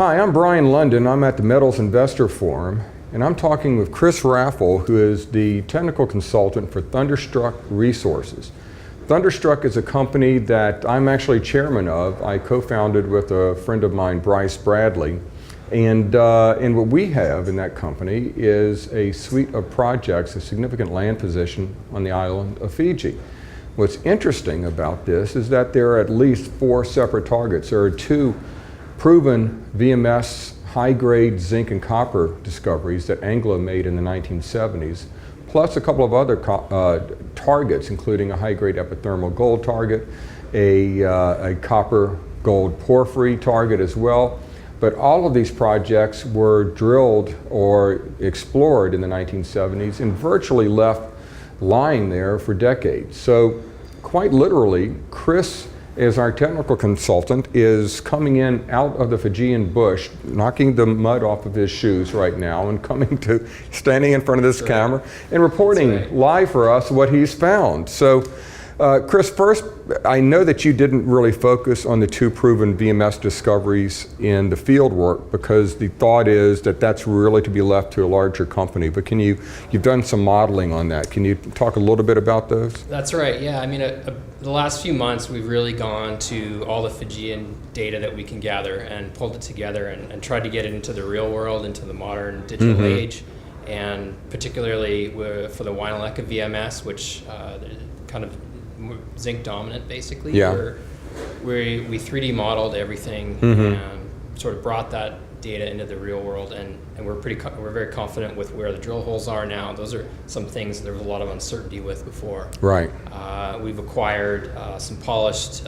Hi, I'm Brien Lundin. I'm at the Metals Investor Forum, and I'm talking with Chris Raffle, who is the technical consultant for Thunderstruck Resources. Thunderstruck is a company that I'm actually chairman of. I co-founded with a friend of mine, Bryce Bradley. And what we have in that company is a suite of projects, a significant land position on the island of Fiji. What's interesting about this is that there are at least 4 separate targets. There are 2 proven VMS high-grade zinc and copper discoveries that Anglo made in the 1970s, plus a couple of other targets, including a high-grade epithermal gold target, a copper gold porphyry target as well. But all of these projects were drilled or explored in the 1970s and virtually left lying there for decades. So quite literally, Chris, as our technical consultant, is coming in out of the Fijian bush, knocking the mud off of his shoes right now and standing in front of this camera and reporting live for us what he's found. So Chris, first, I know that you didn't really focus on the 2 proven VMS discoveries in the field work because the thought is that that's really to be left to a larger company. But you've done some modeling on that. Can you talk a little bit about those? That's right, yeah. I mean, the last few months we've really gone to all the Fijian data that we can gather and pulled it together and tried to get it into the real world, into the modern digital age. And particularly for the Wainaleka VMS, which kind of zinc dominant basically. Yeah. We 3D modeled everything and sort of brought that data into the real world, and we're very confident with where the drill holes are now. Those are some things there was a lot of uncertainty with before. Right. We've acquired some polished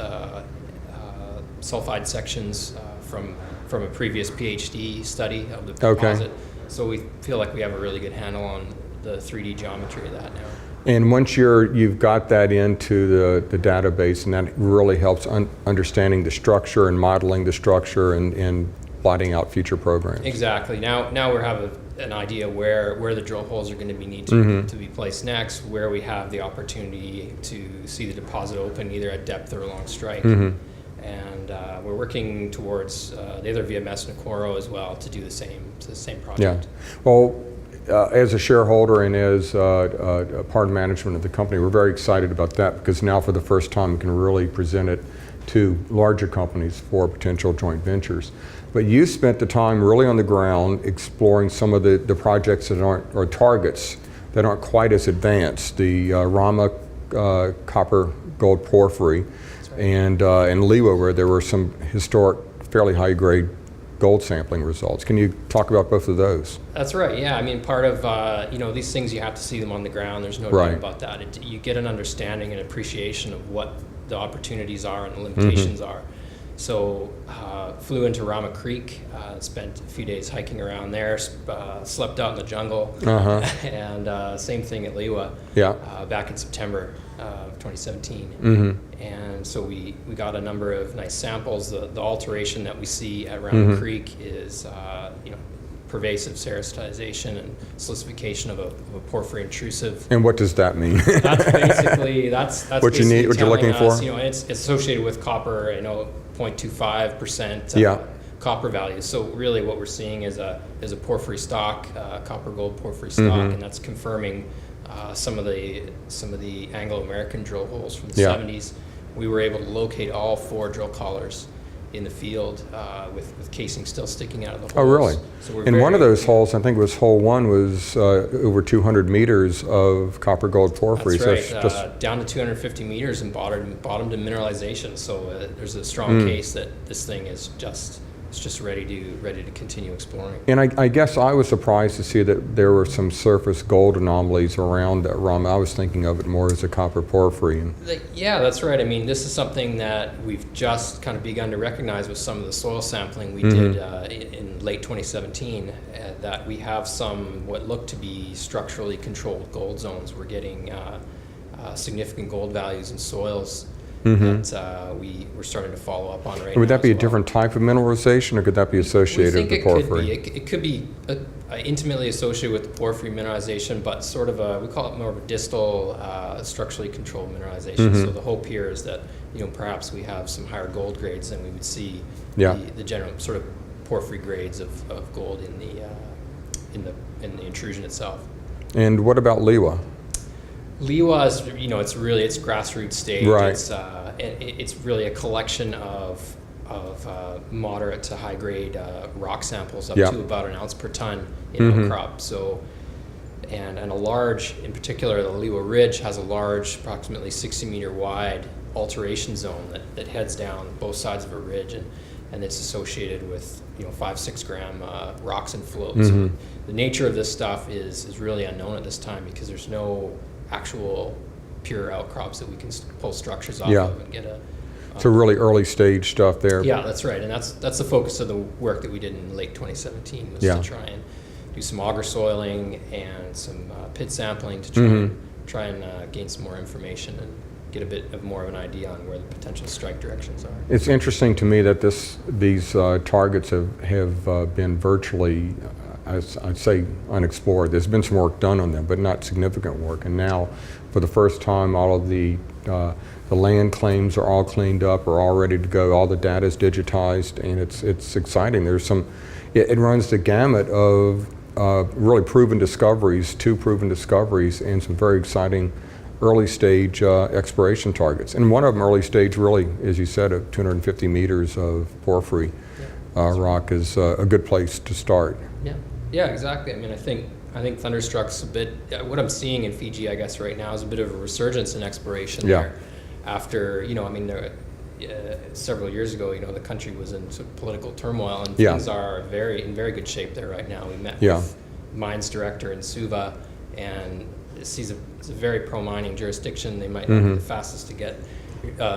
sulfide sections from a previous PhD study of the deposit. So we feel like we have a really good handle on the 3D geometry of that now. And once you've got that into the database, and that really helps understanding the structure and modeling the structure and plotting out future programs. Exactly. Now we have an idea where the drill holes are going to be need to be placed next, where we have the opportunity to see the deposit open either at depth or along strike. And we're working towards the other VMS Nakoro as well to do the same project. Yeah. Well, as a shareholder and as a part of management of the company, we're very excited about that because now for the first time we can really present it to larger companies for potential joint ventures. But you spent the time really on the ground exploring some of the projects that or targets that aren't quite as advanced. The Rama copper gold porphyry and Lila, where there were some historic, fairly high grade gold sampling results. Can you talk about both of those? That's right, yeah. I mean, part of, these things, you have to see them on the ground. There's no doubt about that. You get an understanding and appreciation of what the opportunities are and the limitations are. So flew into Rama Creek, spent a few days hiking around there, slept out in the jungle, and same thing at Lila back in September of 2017. And so we got a number of nice samples. The alteration that we see at Rama Creek is pervasive ceratization and silicification of a porphyry intrusive. And what does that mean? That's basically what you need, what you're looking for. It's associated with copper. 0.25% copper value. So really, what we're seeing is a porphyry stock, copper gold porphyry stock, and that's confirming some of the Anglo-American drill holes from the 70s. We were able to locate all 4 drill collars in the field with casing still sticking out of the holes. Oh, really? So and one of those holes, I think it was hole 1, was over 200 meters of copper gold porphyry. That's right, so down to 250 meters and bottomed in mineralization. So there's a strong case that this thing is just ready to continue exploring. And I guess I was surprised to see that there were some surface gold anomalies around that Rama. I was thinking of it more as a copper porphyry. Yeah, that's right. I mean, this is something that we've just kind of begun to recognize with some of the soil sampling we did in late 2017, that we have some what look to be structurally controlled gold zones. We're getting significant gold values in soils that we're starting to follow up on right now. Would that be a different type of mineralization, or could that be associated with porphyry? It could be intimately associated with the porphyry mineralization, but sort of we call it more of a distal, structurally controlled mineralization. So the hope here is that perhaps we have some higher gold grades than we would see the general sort of porphyry grades of gold in the intrusion itself. And what about Lila? Lila is, it's grassroots stage. Right. It's really a collection of moderate to high grade rock samples up to about an ounce per ton in outcrop. So, and a large, in particular, the Lila Ridge has a large, approximately 60 meter wide alteration zone that heads down both sides of a ridge, and it's associated with 5-6 gram rocks and flows. The nature of this stuff is really unknown at this time because there's no actual pure outcrops that we can pull structures off of and get a. So really early stage stuff there. Yeah, that's right, and that's the focus of the work that we did in late 2017 was to try and do some auger soiling and some pit sampling to try and gain some more information and get a bit of more of an idea on where the potential strike directions are. It's interesting to me that these targets have been virtually, I'd say, unexplored. There's been some work done on them, but not significant work. And now, for the first time, all of the land claims are all cleaned up, are all ready to go. All the data is digitized, and it's exciting. There's it runs the gamut of really proven discoveries, 2 proven discoveries, and some very exciting early stage exploration targets. And one of them, early stage, really, as you said, of 250 meters of porphyry rock is a good place to start. Yeah, exactly. I mean, I think Thunderstruck's a bit, what I'm seeing in Fiji, I guess, right now is a bit of a resurgence in exploration there. After, several years ago, the country was in sort of political turmoil, and things are in very good shape there right now. We met with mines director in Suva, and it's a very pro-mining jurisdiction. They might not be the fastest to get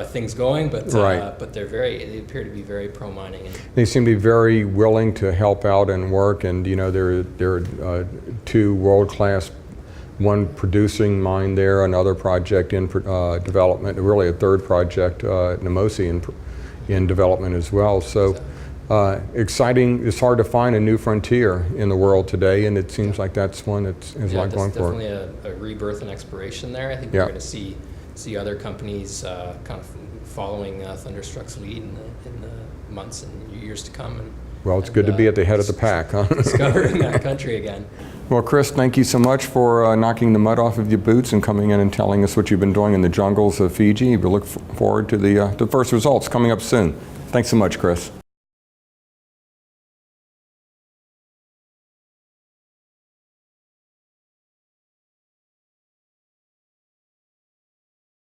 things going, but they appear to be very pro-mining. They seem to be very willing to help out and work, and there are 2 world-class, one producing mine there, another project in development, really a 3rd project, Namosi, in development as well. So exciting. It's hard to find a new frontier in the world today, and it seems like that's one that has a lot going for it. Definitely a rebirth in exploration there. I think we're going to see other companies kind of following Thunderstruck's lead in the months and years to come. Well, it's good to be at the head of the pack, huh? Discovering that country again. Well, Chris, thank you so much for knocking the mud off of your boots and coming in and telling us what you've been doing in the jungles of Fiji. We look forward to the first results coming up soon. Thanks so much, Chris.